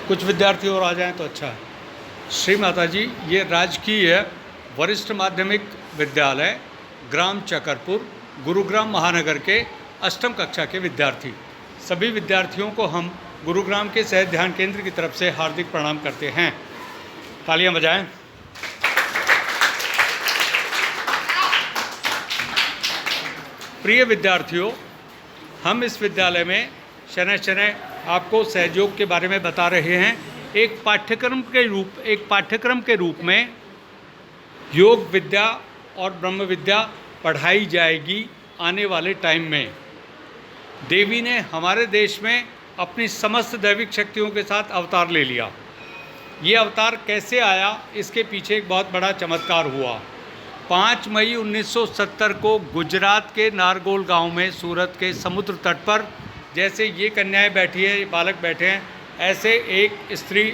कुछ विद्यार्थी और आ जाएं तो अच्छा है। श्री माता जी, ये राजकीय वरिष्ठ माध्यमिक विद्यालय ग्राम चकरपुर, गुरुग्राम महानगर के 8वीं कक्षा के विद्यार्थी। सभी विद्यार्थियों को हम गुरुग्राम के सहज ध्यान केंद्र की तरफ से हार्दिक प्रणाम करते हैं। तालियां बजाएं। प्रिय विद्यार्थियों, हम इस विद्यालय में शनैः शनैः आपको सहयोग के बारे में बता रहे हैं। एक पाठ्यक्रम के रूप में योग विद्या और ब्रह्म विद्या पढ़ाई जाएगी। आने वाले टाइम में देवी ने हमारे देश में अपनी समस्त दैविक शक्तियों के साथ अवतार ले लिया। ये अवतार कैसे आया, इसके पीछे एक बहुत बड़ा चमत्कार हुआ। 5 मई 1970 को गुजरात के नारगोल गांव में सूरत के समुद्र तट पर, जैसे ये कन्याएं बैठी है, ये बालक बैठे हैं, ऐसे एक स्त्री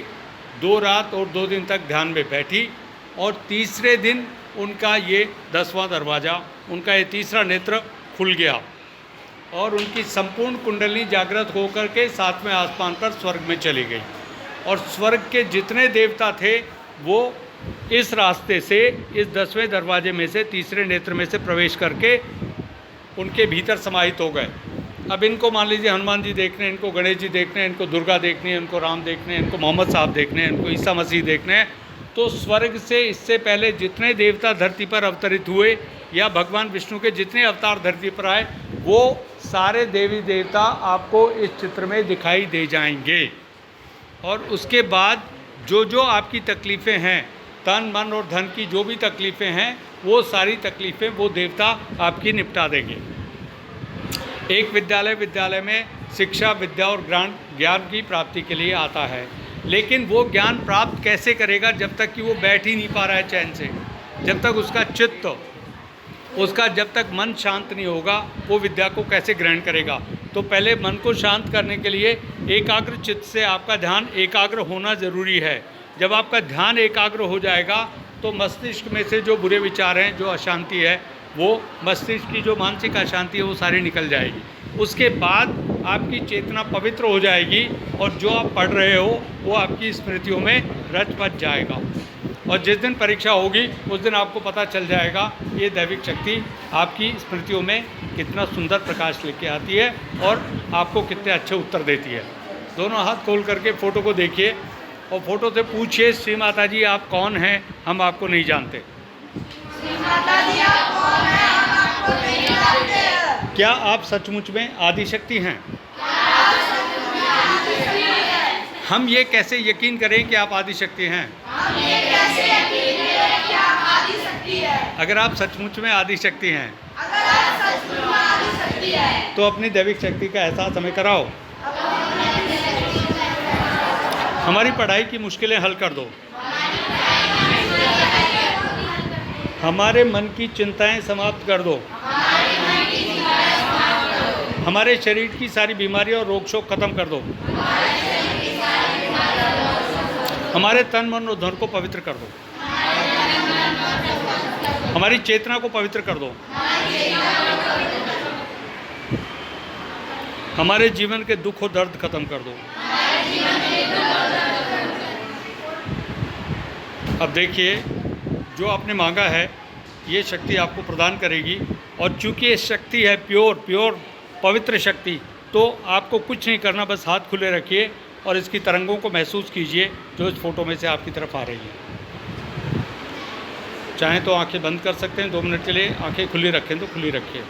2 रात और 2 दिन तक ध्यान में बैठी और तीसरे दिन उनका ये 10वां दरवाज़ा, उनका ये तीसरा नेत्र खुल गया और उनकी संपूर्ण कुंडली जागृत होकर के 7वें आसमान पर स्वर्ग में चली गई। और स्वर्ग के जितने देवता थे वो इस रास्ते से, इस 10वें दरवाजे में से, तीसरे नेत्र में से प्रवेश करके उनके भीतर समाहित हो गए। अब इनको मान लीजिए हनुमान जी देखने हैं, इनको गणेश जी देखने हैं, इनको दुर्गा देखनी है, इनको राम देखने हैं, इनको मोहम्मद साहब देखने हैं, इनको ईसा मसीह देखने हैं। तो स्वर्ग से इससे पहले जितने देवता धरती पर अवतरित हुए या भगवान विष्णु के जितने अवतार धरती पर आए, वो सारे देवी देवता आपको इस चित्र में दिखाई दे जाएंगे। और उसके बाद जो जो आपकी तकलीफ़ें हैं, तन मन और धन की जो भी तकलीफ़ें हैं, वो सारी तकलीफ़ें वो देवता आपकी निपटा देंगे। एक विद्यालय में शिक्षा, विद्या और ज्ञान की प्राप्ति के लिए आता है, लेकिन वो ज्ञान प्राप्त कैसे करेगा जब तक कि वो बैठ ही नहीं पा रहा है चैन से, जब तक उसका चित्त, उसका जब तक मन शांत नहीं होगा, वो विद्या को कैसे ग्रहण करेगा। तो पहले मन को शांत करने के लिए एकाग्र चित्त से आपका ध्यान एकाग्र होना ज़रूरी है। जब आपका ध्यान एकाग्र हो जाएगा तो मस्तिष्क में से जो बुरे विचार हैं, जो अशांति है, वो मस्तिष्क की जो मानसिक अशांति है वो सारी निकल जाएगी। उसके बाद आपकी चेतना पवित्र हो जाएगी और जो आप पढ़ रहे हो वो आपकी स्मृतियों में रच बच जाएगा। और जिस दिन परीक्षा होगी उस दिन आपको पता चल जाएगा ये दैविक शक्ति आपकी स्मृतियों में कितना सुंदर प्रकाश लेके आती है और आपको कितने अच्छे उत्तर देती है। दोनों हाथ खोल करके फ़ोटो को देखिए और फ़ोटो से पूछिए, श्री माता जी आप कौन हैं, हम आपको नहीं जानते। श्री माता जी आप कौन हैं, हम आपको नहीं जानते। क्या आप सचमुच में आदिशक्ति हैं? हम ये कैसे यकीन करें कि आप आदिशक्ति हैं? हम ये कैसे यकीन करें कि आप आदिशक्ति हैं? अगर आप सचमुच में आदिशक्ति हैं, अगर आप सचमुच में आदिशक्ति हैं, तो अपनी दैविक शक्ति का एहसास हमें कराओ। हमारी पढ़ाई की मुश्किलें हल कर दो। हमारे मन की चिंताएं समाप्त कर दो। हमारे शरीर की सारी बीमारियां और रोग शोक खत्म कर दो। हमारे तन मन और धन को पवित्र कर दो। हमारी चेतना को पवित्र कर दो। हमारे जीवन के दुख और दर्द खत्म कर दो। अब देखिए, जो आपने मांगा है ये शक्ति आपको प्रदान करेगी। और चूँकि ये शक्ति है प्योर पवित्र शक्ति, तो आपको कुछ नहीं करना, बस हाथ खुले रखिए और इसकी तरंगों को महसूस कीजिए जो इस फोटो में से आपकी तरफ आ रही है। चाहें तो आंखें बंद कर सकते हैं 2 मिनट के लिए, आंखें खुली रखें तो खुली रखिए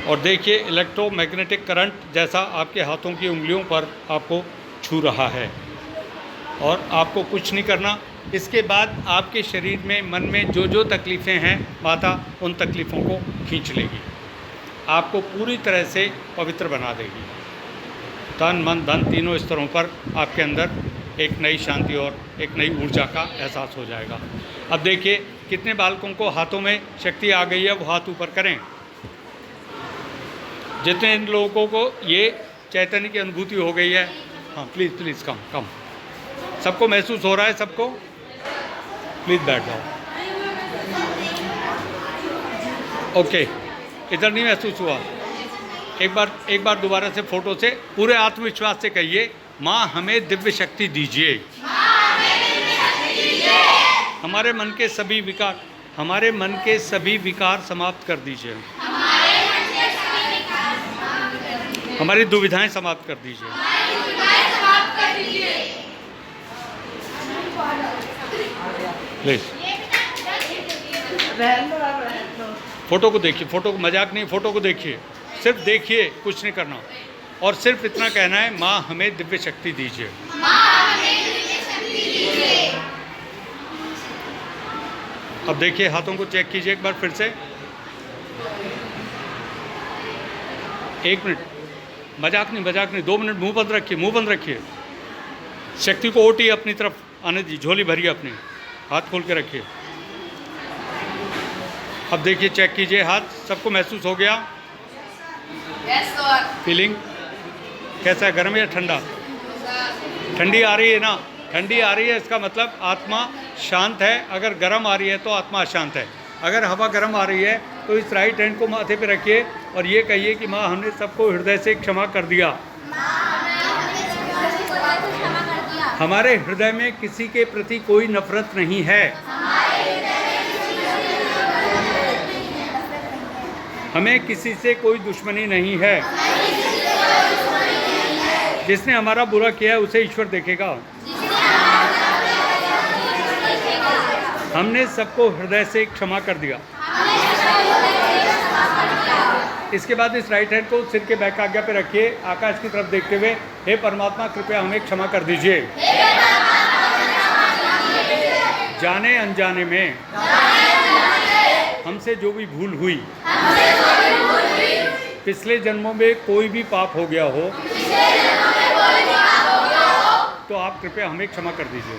और देखिए इलेक्ट्रोमैग्नेटिक करंट जैसा आपके हाथों की उंगलियों पर आपको छू रहा है। और आपको कुछ नहीं करना। इसके बाद आपके शरीर में, मन में जो जो तकलीफ़ें हैं, माता उन तकलीफ़ों को खींच लेगी, आपको पूरी तरह से पवित्र बना देगी। तन मन धन तीनों स्तरों पर आपके अंदर एक नई शांति और एक नई ऊर्जा का एहसास हो जाएगा। अब देखिए कितने बालकों को हाथों में शक्ति आ गई है, वो हाथ ऊपर करें। जितने इन लोगों को ये चैतन्य की अनुभूति हो गई है, हाँ प्लीज़ कम। सबको महसूस हो रहा है? सबको प्लीज़ बैठ जाओ। ओके, इधर नहीं महसूस हुआ? एक बार दोबारा से फोटो से पूरे आत्मविश्वास से कहिए, माँ हमें दिव्य शक्ति दीजिए। हमारे मन के सभी विकार समाप्त कर दीजिए। हमारी दुविधाएं समाप्त कर दीजिए। प्लीज फोटो को देखिए, फोटो को मजाक नहीं, फोटो को देखिए, सिर्फ देखिए, कुछ नहीं करना, और सिर्फ इतना कहना है, माँ हमें दिव्य शक्ति दीजिए। अब देखिए, हाथों को चेक कीजिए एक बार फिर से। 1 मिनट, मजाक नहीं, 2 मिनट मुंह बंद रखिए। शक्ति को ओटी अपनी तरफ आने दी, झोली भरिए अपनी, हाथ खोल के रखिए। अब देखिए, चेक कीजिए हाथ, सबको महसूस हो गया? फीलिंग कैसा है, गर्म या ठंडा? ठंडी आ रही है ना? ठंडी आ रही है, इसका मतलब आत्मा शांत है। अगर गर्म आ रही है तो आत्मा अशांत है। अगर हवा गर्म आ रही है तो इस राइट हैंड को माथे पे रखिए और ये कहिए कि माँ हमने सबको हृदय से क्षमा कर दिया। हमारे हृदय में किसी के प्रति कोई नफरत नहीं है। हमें किसी से कोई दुश्मनी नहीं है। जिसने हमारा बुरा किया है उसे ईश्वर देखेगा। हमने सबको हृदय से क्षमा कर दिया। इसके बाद इस राइट हैंड को सिर के बैक आज्ञा पे रखिए, आकाश की तरफ देखते हुए, हे परमात्मा कृपया हमें क्षमा कर दीजिए। जाने अनजाने में हमसे जो भी भूल हुई, पिछले जन्मों में कोई भी पाप हो गया हो, तो आप कृपया हमें क्षमा कर दीजिए।